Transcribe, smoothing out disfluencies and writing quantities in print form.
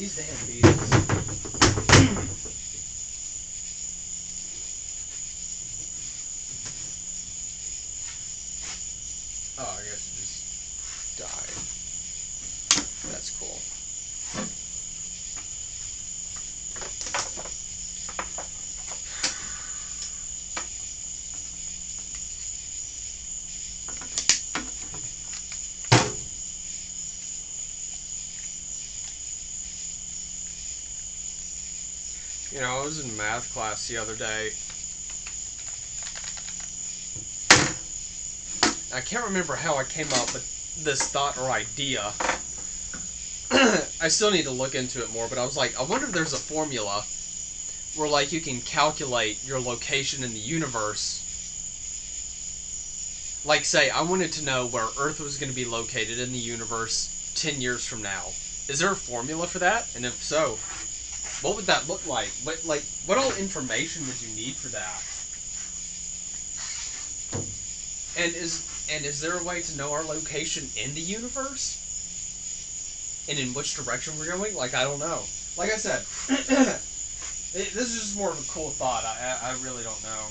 These damn beetles. Oh, I guess it just died. That's cool. You know, I was in math class the other day. I can't remember how I came up with this thought or idea. I still need to look into it more, but I was like, I wonder if there's a formula where, like, you can calculate your location in the universe. Like, say, I wanted to know where Earth was going to be located in the universe 10 years from now. Is there a formula for that? And if so, what would that look like? What all information would you need for that? And is there a way to know our location in the universe? And in which direction we're going? Like, I don't know. Like I said, this is just more of a cool thought. I really don't know.